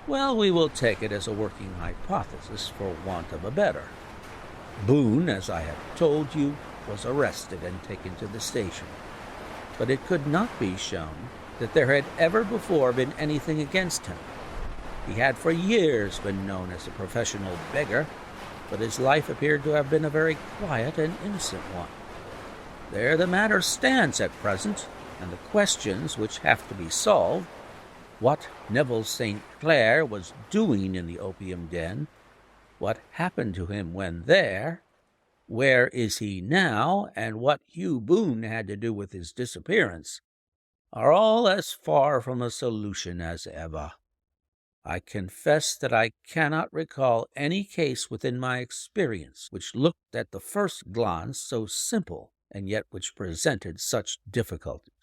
Well, we will take it as a working hypothesis for want of a better. Boone, as I have told you, was arrested and taken to the station. But it could not be shown that there had ever before been anything against him. He had for years been known as a professional beggar, but his life appeared to have been a very quiet and innocent one. There the matter stands at present, and the questions which have to be solved, what Neville St. Clair was doing in the opium den, what happened to him when there, where is he now, and what Hugh Boone had to do with his disappearance, are all as far from a solution as ever. I confess that I cannot recall any case within my experience which looked at the first glance so simple, and yet which presented such difficulties.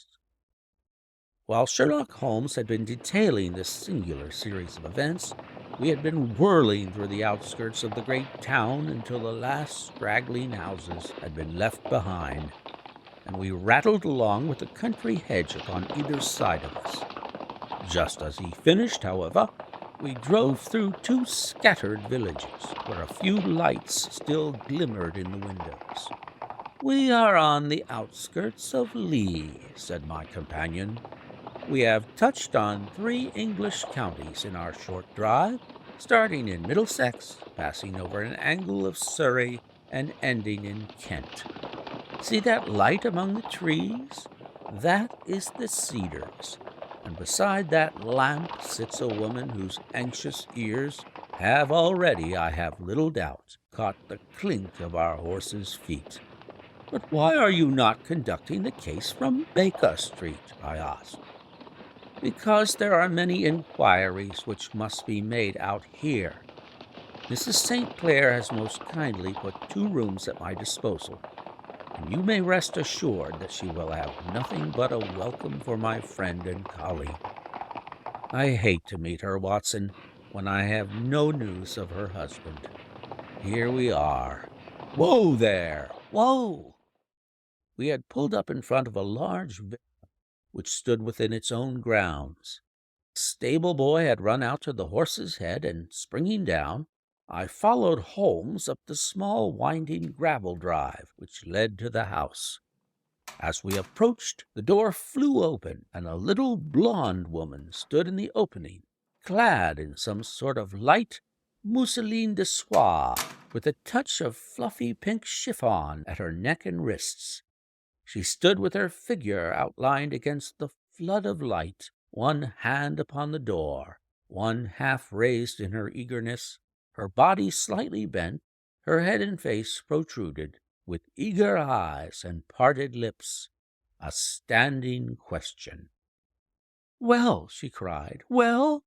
While Sherlock Holmes had been detailing this singular series of events, we had been whirling through the outskirts of the great town until the last straggling houses had been left behind, and we rattled along with the country hedge upon either side of us. Just as he finished, however, we drove through two scattered villages, where a few lights still glimmered in the windows. "We are on the outskirts of Lee," said my companion. "We have touched on 3 English counties in our short drive, starting in Middlesex, passing over an angle of Surrey, and ending in Kent. See that light among the trees? That is the Cedars, and beside that lamp sits a woman whose anxious ears have already, I have little doubt, caught the clink of our horses' feet." "But why are you not conducting the case from Baker Street?" I asked. "Because there are many inquiries which must be made out here. Mrs. St. Clair has most kindly put 2 rooms at my disposal, and you may rest assured that she will have nothing but a welcome for my friend and colleague. I hate to meet her, Watson, when I have no news of her husband. Here we are. Whoa there! Whoa!" We had pulled up in front of a large villa which stood within its own grounds. The stable boy had run out to the horse's head, and springing down, I followed Holmes up the small winding gravel drive which led to the house. As we approached, the door flew open, and a little blonde woman stood in the opening, clad in some sort of light mousseline de soie, with a touch of fluffy pink chiffon at her neck and wrists. She stood with her figure outlined against the flood of light, one hand upon the door, one half raised in her eagerness, her body slightly bent, her head and face protruded, with eager eyes and parted lips, a standing question. "Well," she cried, "well?"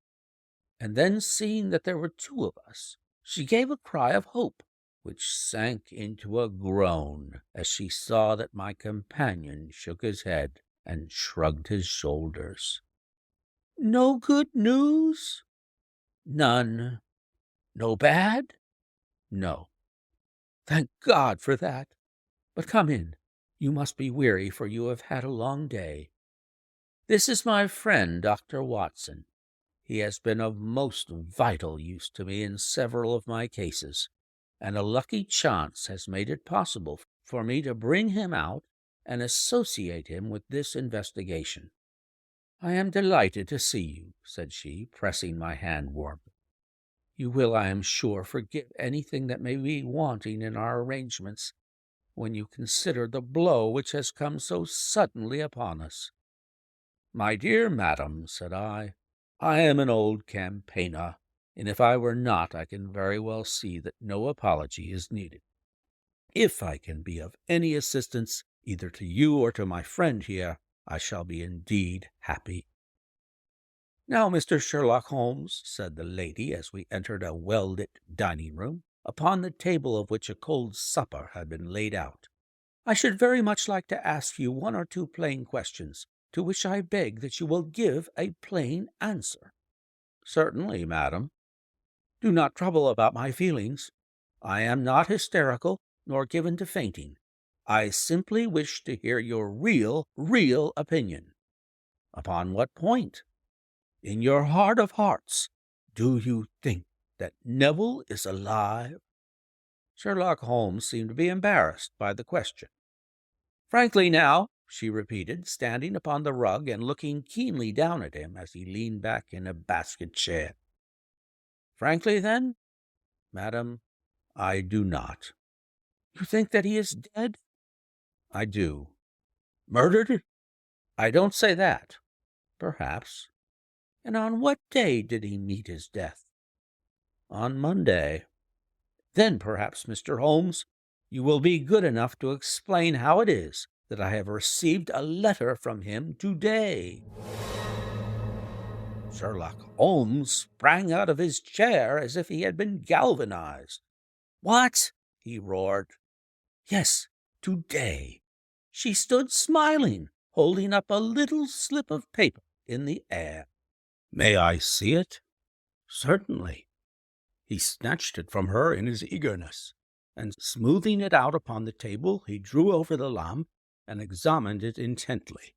And then, seeing that there were 2 of us, she gave a cry of hope, which sank into a groan as she saw that my companion shook his head and shrugged his shoulders. "No good news?" "None." "No bad?" "No." "Thank God for that. But come in. You must be weary, for you have had a long day. This is my friend, Dr. Watson. He has been of most vital use to me in several of my cases, and a lucky chance has made it possible for me to bring him out and associate him with this investigation." "I am delighted to see you," said she, pressing my hand warmly. "You will, I am sure, forgive anything that may be wanting in our arrangements, when you consider the blow which has come so suddenly upon us." "My dear madam," said I am an old campaigner, and if I were not, I can very well see that no apology is needed. If I can be of any assistance, either to you or to my friend here, I shall be indeed happy." "Now, Mr. Sherlock Holmes," said the lady as we entered a well-lit dining-room, upon the table of which a cold supper had been laid out, "I should very much like to ask you 1 or 2 plain questions, to which I beg that you will give a plain answer." "Certainly, madam." "Do not trouble about my feelings. I am not hysterical, nor given to fainting. I simply wish to hear your real opinion." "Upon what point?" "In your heart of hearts, Do you think that Neville is alive?" Sherlock Holmes seemed to be embarrassed by the question. "Frankly, now," she repeated, standing upon the rug and looking keenly down at him as he leaned back in a basket chair. "Frankly, then, madam, I do not." "You think that he is dead?" "I do." "Murdered?" "I don't say that. Perhaps." "And on what day did he meet his death?" "On Monday." "Then perhaps, Mr. Holmes, you will be good enough to explain how it is that I have received a letter from him today." Sherlock Holmes sprang out of his chair as if he had been galvanized. "What?" he roared. "Yes, today." She stood smiling, holding up a little slip of paper in the air. "May I see it?" "Certainly." He snatched it from her in his eagerness, and smoothing it out upon the table, he drew over the lamp and examined it intently.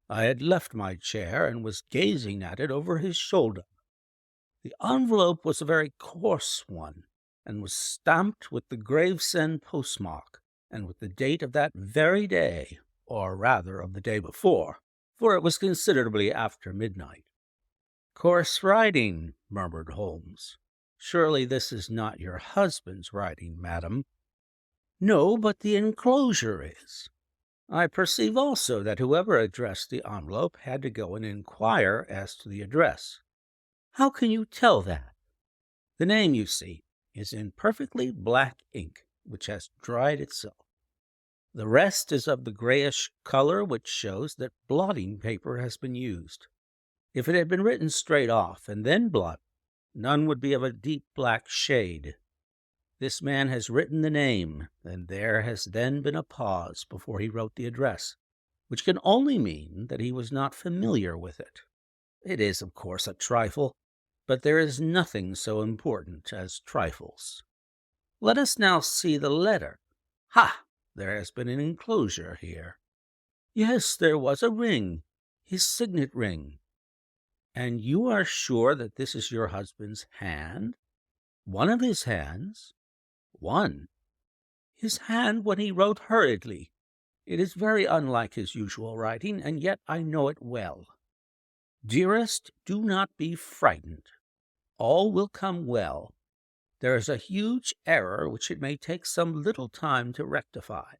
I had left my chair and was gazing at it over his shoulder. The envelope was a very coarse one, and was stamped with the Gravesend postmark, and with the date of that very day, or rather of the day before, for it was considerably after midnight. "Coarse writing," murmured Holmes. "Surely this is not your husband's writing, madam?" "No, but the enclosure is." "I perceive also that whoever addressed the envelope had to go and inquire as to the address." "How can you tell that?" "The name, you see, is in perfectly black ink, which has dried itself. The rest is of the grayish color which shows that blotting paper has been used. If it had been written straight off and then blotted, none would be of a deep black shade. This man has written the name, and there has then been a pause before he wrote the address, which can only mean that he was not familiar with it. It is, of course, a trifle, but there is nothing so important as trifles. Let us now see the letter. Ha! There has been an enclosure here. Yes, there was a ring, his signet ring. And you are sure that this is your husband's hand? One of his hands? One. His hand when he wrote hurriedly. It is very unlike his usual writing, and yet I know it well. Dearest, do not be frightened. All will come well. There is a huge error which it may take some little time to rectify.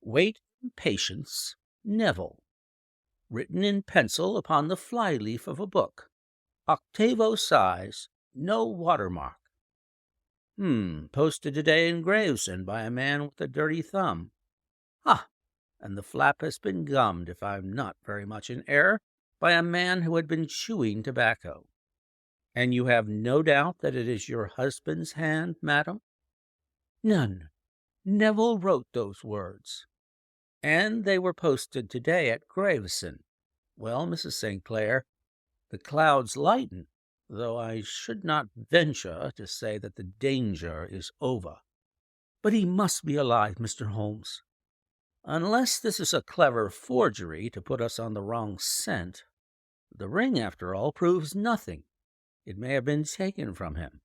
Wait in patience, Neville. Written in pencil upon the fly-leaf of a book. Octavo size, no watermark. Posted today in Gravesend by a man with a dirty thumb. And the flap has been gummed, if I'm not very much in error, by a man who had been chewing tobacco. And you have no doubt that it is your husband's hand, madam? None. Neville wrote those words. And they were posted today at Gravesend. Well, Mrs. St. Clair, the clouds lighten, though I should not venture to say that the danger is over. But he must be alive, Mr. Holmes. Unless this is a clever forgery to put us on the wrong scent. The ring, after all, proves nothing. It may have been taken from him.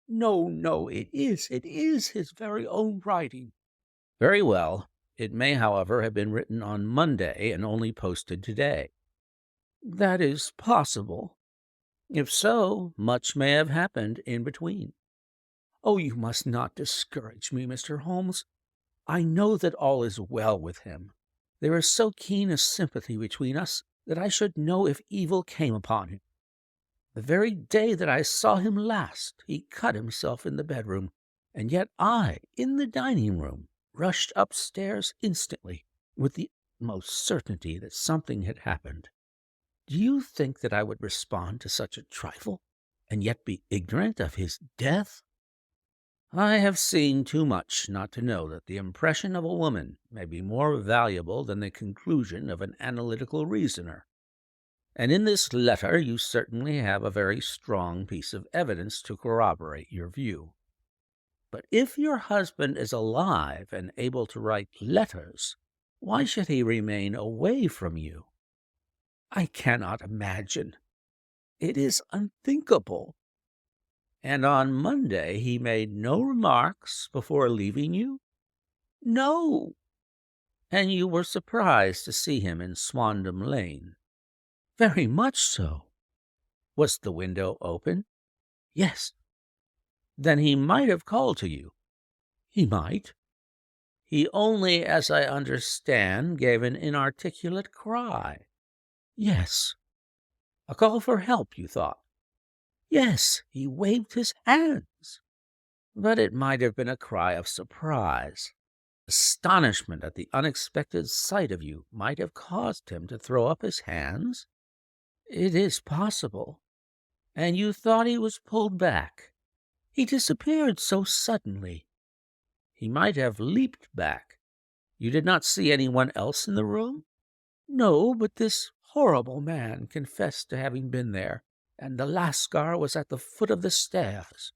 No, it is his very own writing. Very well. It may, however, have been written on Monday and only posted today. That is possible. If so, much may have happened in between. Oh, you must not discourage me, Mr. Holmes. I know that all is well with him. There is so keen a sympathy between us that I should know if evil came upon him. The very day that I saw him last, he cut himself in the bedroom, and yet I, in the dining-room, rushed upstairs instantly, with the utmost certainty that something had happened. Do you think that I would respond to such a trifle, and yet be ignorant of his death? I have seen too much not to know that the impression of a woman may be more valuable than the conclusion of an analytical reasoner. And in this letter you certainly have a very strong piece of evidence to corroborate your view. But if your husband is alive and able to write letters, why should he remain away from you? I cannot imagine. It is unthinkable. And on Monday he made no remarks before leaving you? No. And you were surprised to see him in Swandam Lane? Very much so. Was the window open? Yes. Then he might have called to you. He might. He only, as I understand, gave an inarticulate cry. Yes. A call for help, you thought? Yes, he waved his hands. But it might have been a cry of surprise. Astonishment at the unexpected sight of you might have caused him to throw up his hands. It is possible. And you thought he was pulled back. He disappeared so suddenly. He might have leaped back. You did not see anyone else in the room? No, but this horrible man confessed to having been there, and the Lascar was at the foot of the stairs.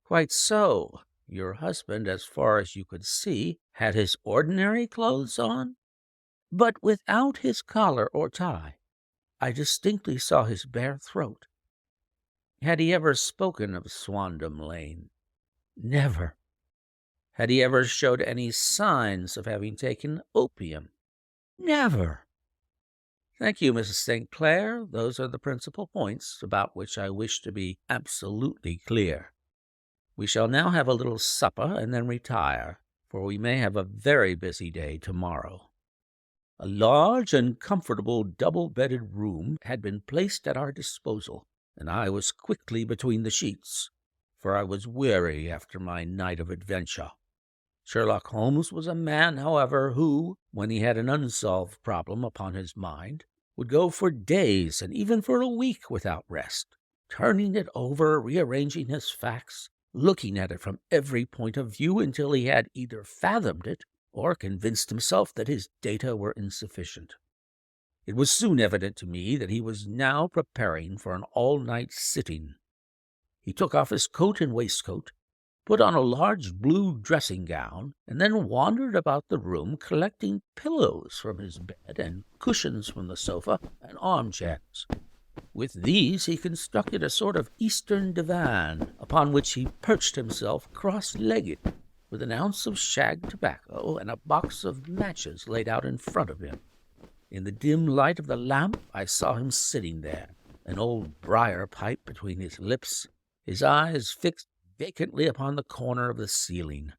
Quite so. Your husband, as far as you could see, had his ordinary clothes on, but without his collar or tie. I distinctly saw his bare throat. Had he ever spoken of Swandam Lane? Never. Had he ever showed any signs of having taken opium? Never. Thank you, Mrs. St. Clair. Those are the principal points about which I wish to be absolutely clear. We shall now have a little supper and then retire, for we may have a very busy day tomorrow. A large and comfortable double-bedded room had been placed at our disposal, and I was quickly between the sheets, for I was weary after my night of adventure. Sherlock Holmes was a man, however, who, when he had an unsolved problem upon his mind, would go for days and even for a week without rest, turning it over, rearranging his facts, looking at it from every point of view until he had either fathomed it or convinced himself that his data were insufficient. It was soon evident to me that he was now preparing for an all-night sitting. He took off his coat and waistcoat, put on a large blue dressing-gown, and then wandered about the room collecting pillows from his bed and cushions from the sofa and armchairs. With these he constructed a sort of Eastern divan, upon which he perched himself cross-legged, with an ounce of shag tobacco and a box of matches laid out in front of him. In the dim light of the lamp I saw him sitting there, an old briar pipe between his lips, his eyes fixed vacantly upon the corner of the ceiling,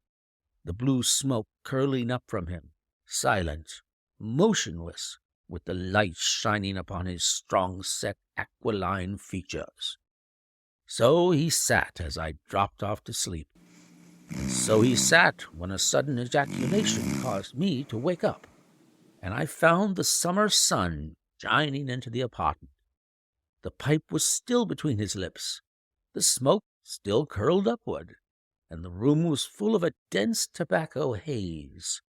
the blue smoke curling up from him, silent, motionless, with the light shining upon his strong-set, aquiline features. So he sat as I dropped off to sleep. And so he sat when a sudden ejaculation caused me to wake up, and I found the summer sun shining into the apartment. The pipe was still between his lips, the smoke still curled upward, and the room was full of a dense tobacco haze.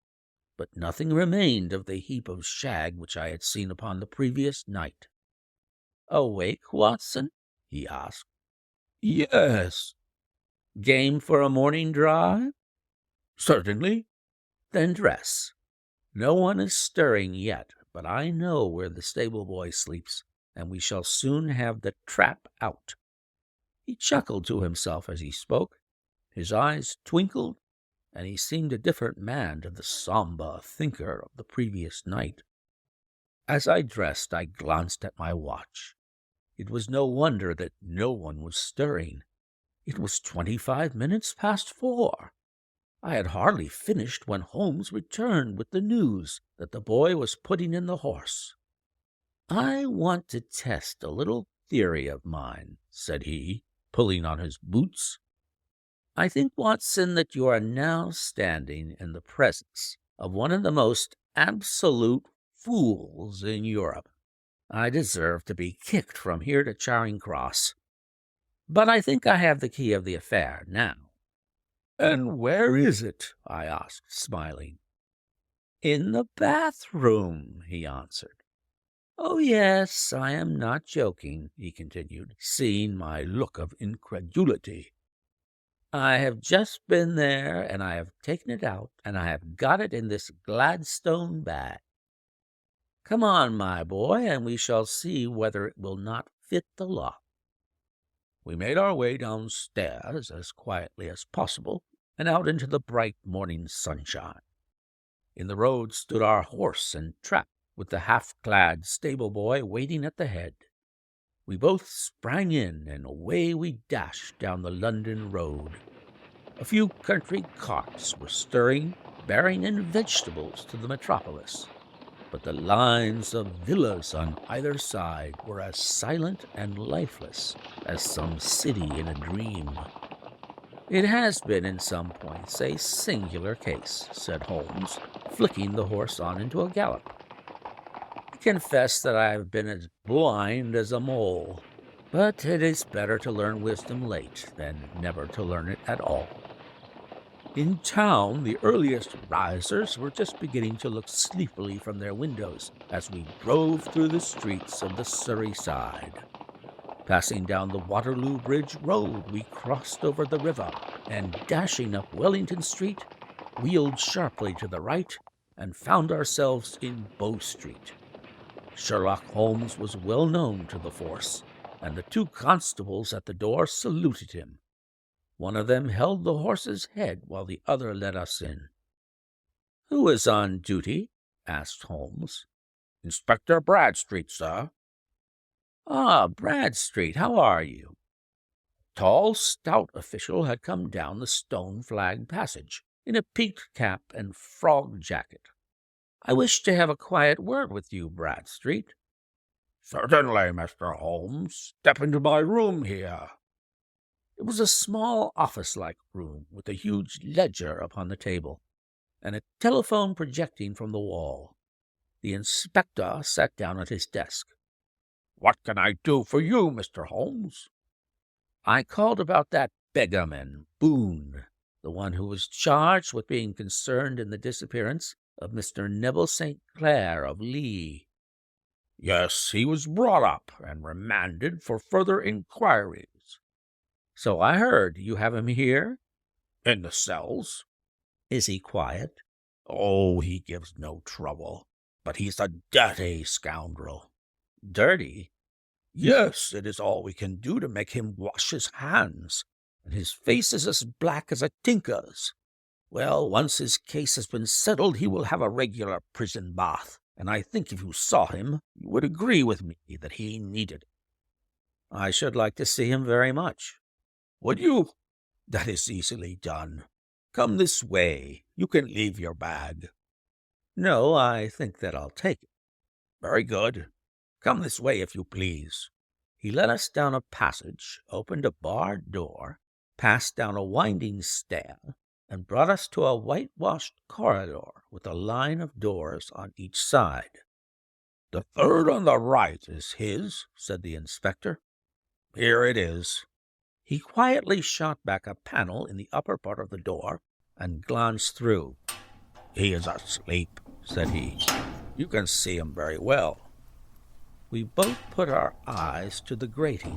But nothing remained of the heap of shag which I had seen upon the previous night. "Awake, Watson?" he asked. "Yes." "Game for a morning drive?" "Certainly." "Then dress. No one is stirring yet, but I know where the stable-boy sleeps, and we shall soon have the trap out." He chuckled to himself as he spoke. His eyes twinkled, and he seemed a different man to the sombre thinker of the previous night. As I dressed, I glanced at my watch. It was no wonder that no one was stirring. It was 25 minutes past 4. I had hardly finished when Holmes returned with the news that the boy was putting in the horse. "I want to test a little theory of mine," said he, pulling on his boots. "I think, Watson, that you are now standing in the presence of one of the most absolute fools in Europe. I deserve to be kicked from here to Charing Cross. But I think I have the key of the affair now." "And where is it?" I asked, smiling. "In the bathroom," he answered. "Oh, yes, I am not joking," he continued, seeing my look of incredulity. "I have just been there, and I have taken it out, and I have got it in this Gladstone bag. Come on, my boy, and we shall see whether it will not fit the lock." We made our way downstairs as quietly as possible and out into the bright morning sunshine. In the road stood our horse and trap, with the half-clad stable-boy waiting at the head. We both sprang in, and away we dashed down the London road. A few country carts were stirring, bearing in vegetables to the metropolis, but the lines of villas on either side were as silent and lifeless as some city in a dream. "It has been, in some points, a singular case," said Holmes, flicking the horse on into a gallop. "I confess that I have been as blind as a mole, but it is better to learn wisdom late than never to learn it at all." In town, the earliest risers were just beginning to look sleepily from their windows as we drove through the streets of the Surrey side. Passing down the Waterloo Bridge Road, we crossed over the river, and dashing up Wellington Street, wheeled sharply to the right and found ourselves in Bow Street. Sherlock Holmes was well known to the force, and the two constables at the door saluted him. One of them held the horse's head while the other led us in. "Who is on duty?" asked Holmes. "Inspector Bradstreet, sir." "Ah, Bradstreet, how are you?" A tall, stout official had come down the stone-flagged passage, in a peaked cap and frog jacket. "I wish to have a quiet word with you, Bradstreet." "Certainly, Mr. Holmes. Step into my room here." It was a small office-like room with a huge ledger upon the table, and a telephone projecting from the wall. The inspector sat down at his desk. "What can I do for you, Mr. Holmes?" "I called about that beggarman, Boone, the one who was charged with being concerned in the disappearance of Mr. Neville St. Clair of Lee." "Yes, he was brought up and remanded for further inquiries." "So I heard. You have him here?" "In the cells." "Is he quiet?" "Oh, he gives no trouble, but he's a dirty scoundrel." "Dirty?" "Yes, it is all we can do to make him wash his hands, and his face is as black as a tinker's. Well, once his case has been settled, he will have a regular prison bath, and I think if you saw him, you would agree with me that he needed it." "I should like to see him very much." "Would you? That is easily done. Come this way. You can leave your bag." "No, I think that I'll take it." "Very good. Come this way, if you please." He led us down a passage, opened a barred door, passed down a winding stair, and brought us to a whitewashed corridor with a line of doors on each side. "The third on the right is his," said the inspector. "Here it is." He quietly shot back a panel in the upper part of the door and glanced through. "He is asleep," said he. "You can see him very well." We both put our eyes to the grating.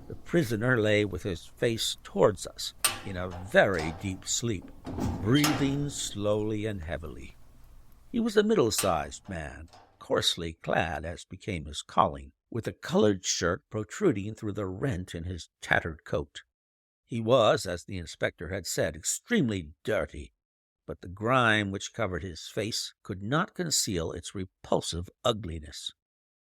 The prisoner lay with his face towards us in a very deep sleep, breathing slowly and heavily. He was a middle-sized man, coarsely clad as became his calling, with a colored shirt protruding through the rent in his tattered coat. He was, as the inspector had said, extremely dirty, but the grime which covered his face could not conceal its repulsive ugliness.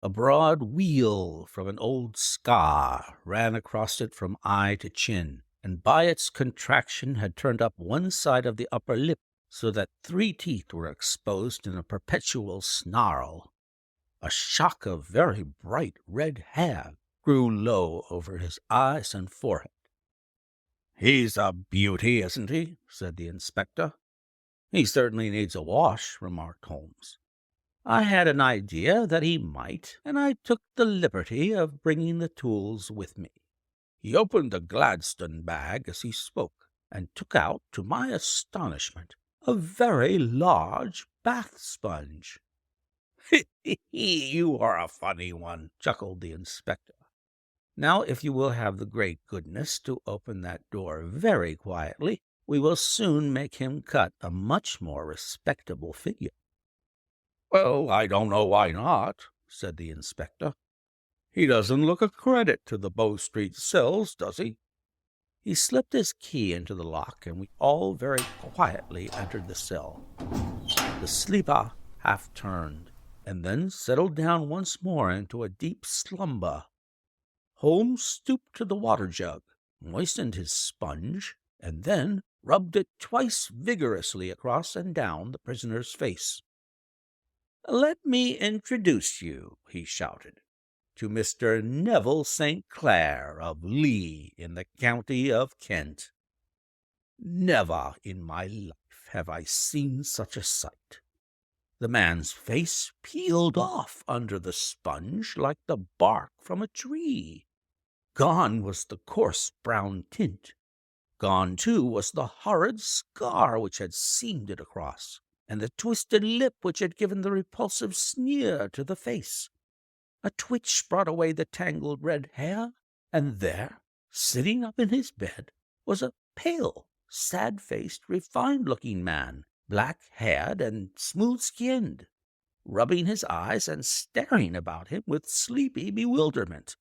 A broad wheal from an old scar ran across it from eye to chin, and by its contraction had turned up one side of the upper lip, so that 3 teeth were exposed in a perpetual snarl. A shock of very bright red hair grew low over his eyes and forehead. "He's a beauty, isn't he?" said the inspector. "He certainly needs a wash," remarked Holmes. "I had an idea that he might, and I took the liberty of bringing the tools with me." He opened the Gladstone bag as he spoke, and took out, to my astonishment, a very large bath sponge. "You are a funny one," chuckled the inspector. "Now, if you will have the great goodness to open that door very quietly, we will soon make him cut a much more respectable figure." "Well, I don't know why not," said the inspector. He doesn't look a credit to the Bow Street cells, does he?" He slipped his key into the lock, and we all very quietly entered the cell. The sleeper half turned, and then settled down once more into a deep slumber. Holmes stooped to the water jug, moistened his sponge, and then rubbed it twice vigorously across and down the prisoner's face. "Let me introduce you," he shouted, "to Mr. Neville St. Clair of Lee in the county of Kent. Never in my life have I seen such a sight. The man's face peeled off under the sponge like the bark from a tree. Gone was the coarse brown tint. Gone, too, was the horrid scar which had seamed it across, and the twisted lip which had given the repulsive sneer to the face. A twitch brought away the tangled red hair, and there, sitting up in his bed, was a pale, sad-faced, refined-looking man, black-haired and smooth-skinned, rubbing his eyes and staring about him with sleepy bewilderment.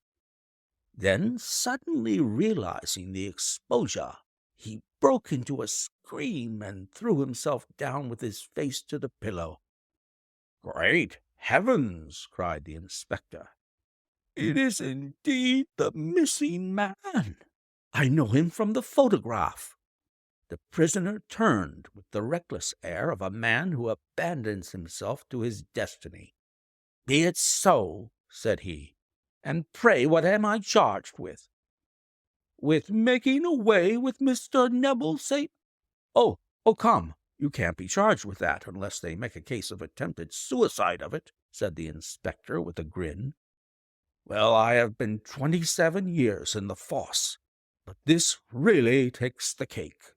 Then, suddenly realizing the exposure, he broke into a scream and threw himself down with his face to the pillow. "Great heavens!" cried the inspector. "It is indeed the missing man. I know him from the photograph." The prisoner turned with the reckless air of a man who abandons himself to his destiny. "Be it so," said he. "And pray what am I charged with?" "With making away with Mr. Neville St. Oh, come, you can't be charged with that unless they make a case of attempted suicide of it," said the inspector with a grin. "Well, I have been 27 years in the force, but this really takes the cake."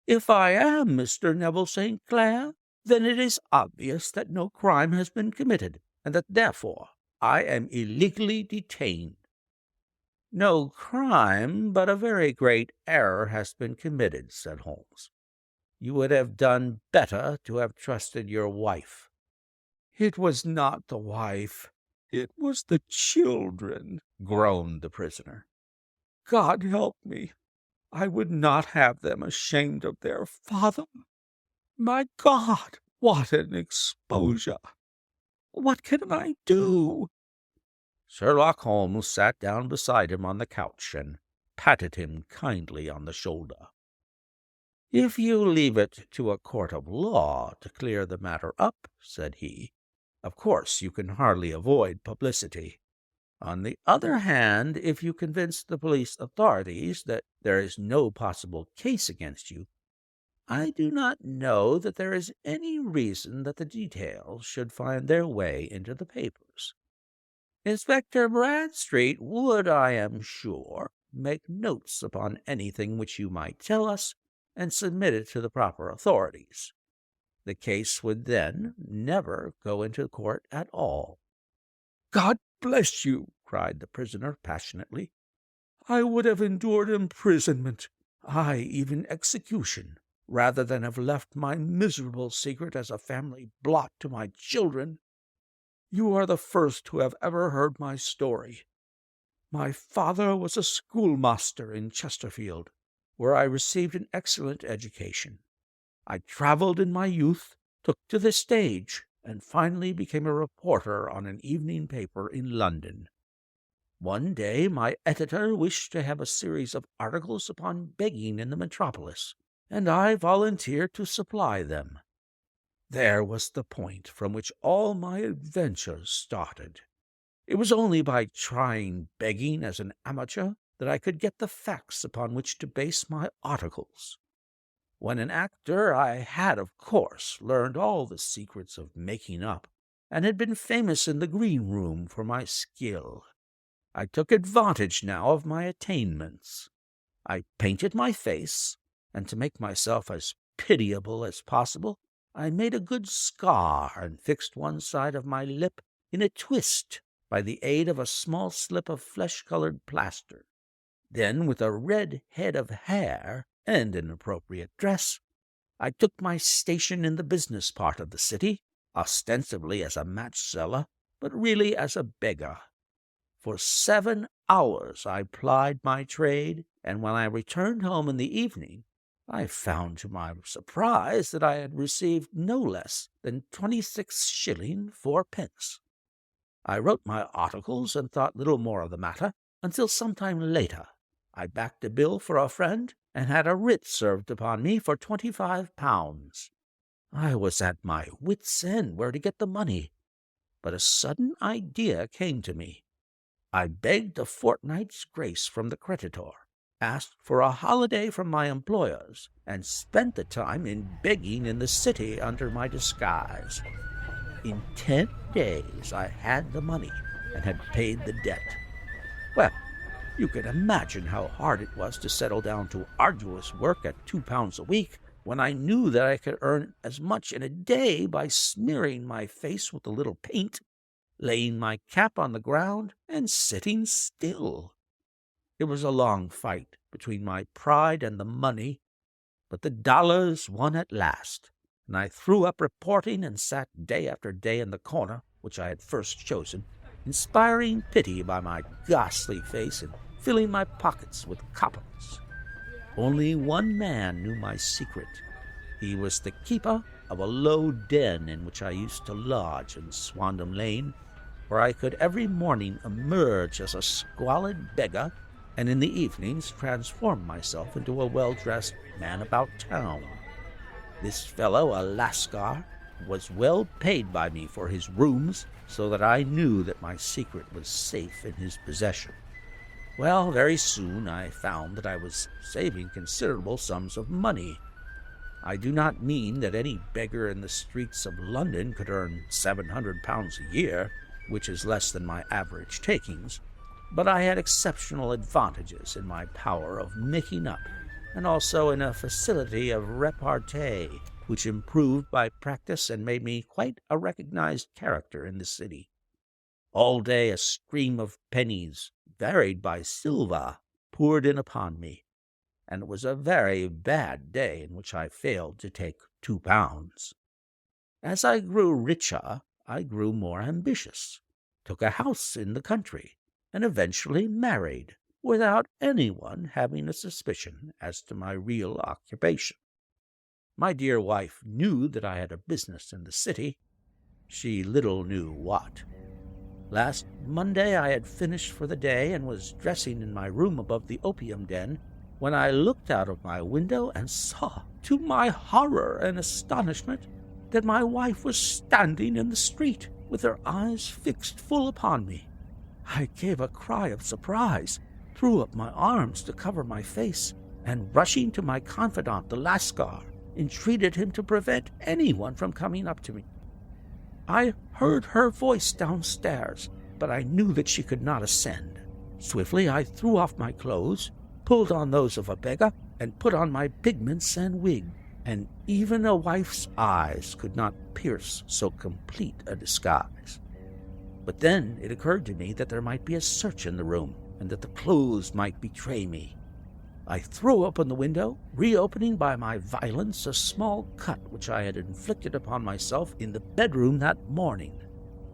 "If I am Mr. Neville St. Clair, then it is obvious that no crime has been committed, and that therefore I am illegally detained." "No crime, but a very great error has been committed," said Holmes. "You would have done better to have trusted your wife." "It was not the wife, it was the children," groaned the prisoner. "God help me, I would not have them ashamed of their father. My God, what an exposure! What can I do?" Sherlock Holmes sat down beside him on the couch and patted him kindly on the shoulder. "If you leave it to a court of law to clear the matter up," said he, "of course you can hardly avoid publicity. On the other hand, if you convince the police authorities that there is no possible case against you, I do not know that there is any reason that the details should find their way into the papers. Inspector Bradstreet would, I am sure, make notes upon anything which you might tell us and submit it to the proper authorities. The case would then never go into court at all." "God bless you!" cried the prisoner passionately. "I would have endured imprisonment, aye, even execution, rather than have left my miserable secret as a family blot to my children. You are the first who have ever heard my story. My father was a schoolmaster in Chesterfield, where I received an excellent education. I traveled in my youth, took to the stage, and finally became a reporter on an evening paper in London. One day my editor wished to have a series of articles upon begging in the metropolis, and I volunteered to supply them. There was the point from which all my adventures started. It was only by trying begging as an amateur that I could get the facts upon which to base my articles. When an actor, I had, of course, learned all the secrets of making up, and had been famous in the green room for my skill. I took advantage now of my attainments. I painted my face, and to make myself as pitiable as possible, I made a good scar and fixed one side of my lip in a twist by the aid of a small slip of flesh-colored plaster. Then, with a red head of hair and an appropriate dress, I took my station in the business part of the city, ostensibly as a match-seller, but really as a beggar. For 7 hours I plied my trade, and when I returned home in the evening, I found to my surprise that I had received no less than 26 shillings 4 pence. I wrote my articles and thought little more of the matter until some time later. I backed a bill for a friend and had a writ served upon me for £25. I was at my wits' end where to get the money, but a sudden idea came to me. I begged a fortnight's grace from the creditor, asked for a holiday from my employers, and spent the time in begging in the city under my disguise. In 10 days I had the money and had paid the debt. Well, you can imagine how hard it was to settle down to arduous work at £2 a week, when I knew that I could earn as much in a day by smearing my face with a little paint, laying my cap on the ground, and sitting still. It was a long fight between my pride and the money, but the dollars won at last, and I threw up reporting and sat day after day in the corner which I had first chosen, inspiring pity by my ghastly face and filling my pockets with coppers. Only one man knew my secret. He was the keeper of a low den in which I used to lodge in Swandam Lane, where I could every morning emerge as a squalid beggar, and in the evenings transform myself into a well-dressed man about town. This fellow, a Lascar, was well paid by me for his rooms, so that I knew that my secret was safe in his possession. Well, very soon I found that I was saving considerable sums of money. I do not mean that any beggar in the streets of London could earn £700 a year, which is less than my average takings, but I had exceptional advantages in my power of making up, and also in a facility of repartee, which improved by practice and made me quite a recognized character in the city. All day a stream of pennies, varied by silver, poured in upon me, and it was a very bad day in which I failed to take £2. As I grew richer, I grew more ambitious, took a house in the country, and eventually married, without anyone having a suspicion as to my real occupation. My dear wife knew that I had a business in the city. She little knew what. Last Monday I had finished for the day and was dressing in my room above the opium den, when I looked out of my window and saw, to my horror and astonishment, that my wife was standing in the street, with her eyes fixed full upon me. I gave a cry of surprise, threw up my arms to cover my face, and rushing to my confidant, the Lascar, entreated him to prevent anyone from coming up to me. I heard her voice downstairs, but I knew that she could not ascend. Swiftly I threw off my clothes, pulled on those of a beggar, and put on my pigments and wig, and even a wife's eyes could not pierce so complete a disguise. But then it occurred to me that there might be a search in the room, and that the clothes might betray me. I threw open the window, reopening by my violence a small cut which I had inflicted upon myself in the bedroom that morning.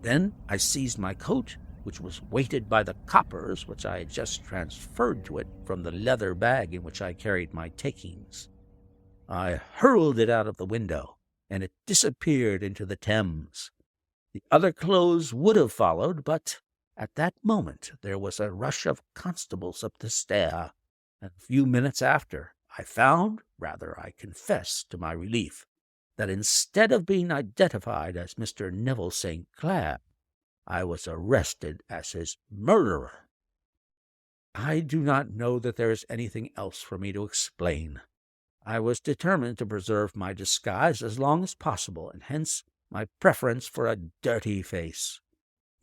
Then I seized my coat, which was weighted by the coppers which I had just transferred to it from the leather bag in which I carried my takings. I hurled it out of the window, and it disappeared into the Thames. The other clothes would have followed, but at that moment there was a rush of constables up the stair, and a few minutes after I found, rather I confess to my relief, that instead of being identified as Mr. Neville St. Clair, I was arrested as his murderer. I do not know that there is anything else for me to explain. I was determined to preserve my disguise as long as possible, and hence my preference for a dirty face.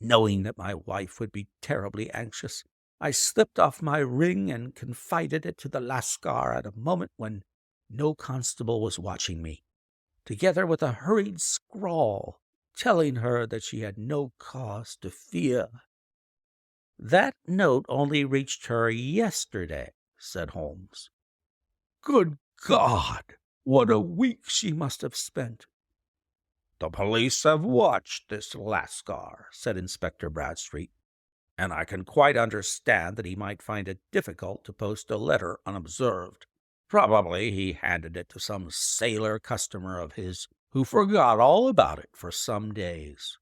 Knowing that my wife would be terribly anxious, I slipped off my ring and confided it to the Lascar at a moment when no constable was watching me, together with a hurried scrawl telling her that she had no cause to fear. "That note only reached her yesterday," said Holmes. "Good God! What a week she must have spent!" "The police have watched this Lascar," said Inspector Bradstreet, and I can quite understand that he might find it difficult to post a letter unobserved. Probably he handed it to some sailor customer of his who forgot all about it for some days."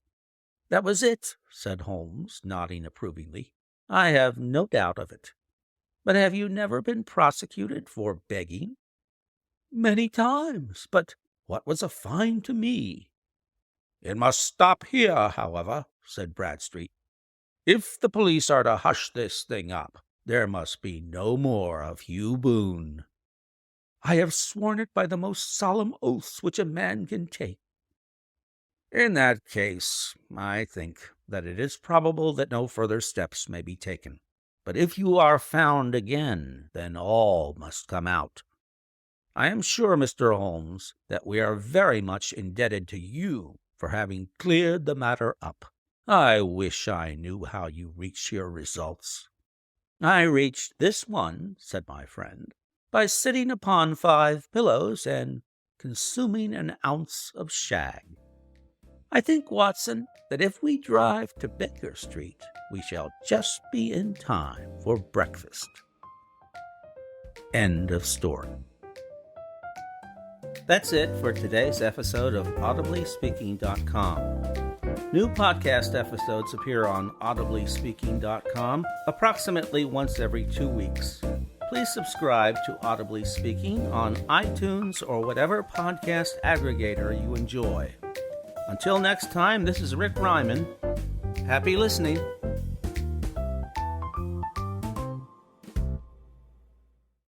"That was it," said Holmes, nodding approvingly. "I have no doubt of it. But have you never been prosecuted for begging?" "Many times, but what was a fine to me?" "It must stop here, however," said Bradstreet. "If the police are to hush this thing up, there must be no more of Hugh Boone." "I have sworn it by the most solemn oaths which a man can take." "In that case, I think that it is probable that no further steps may be taken. But if you are found again, then all must come out. I am sure, Mr. Holmes, that we are very much indebted to you for having cleared the matter up. I wish I knew how you reached your results." "I reached this one," said my friend, "by sitting upon 5 pillows and consuming an ounce of shag. I think, Watson, that if we drive to Baker Street, we shall just be in time for breakfast." End of story. That's it for today's episode of AudiblySpeaking.com. New podcast episodes appear on AudiblySpeaking.com approximately once every 2 weeks. Please subscribe to Audibly Speaking on iTunes or whatever podcast aggregator you enjoy. Until next time, this is Rick Reiman. Happy listening.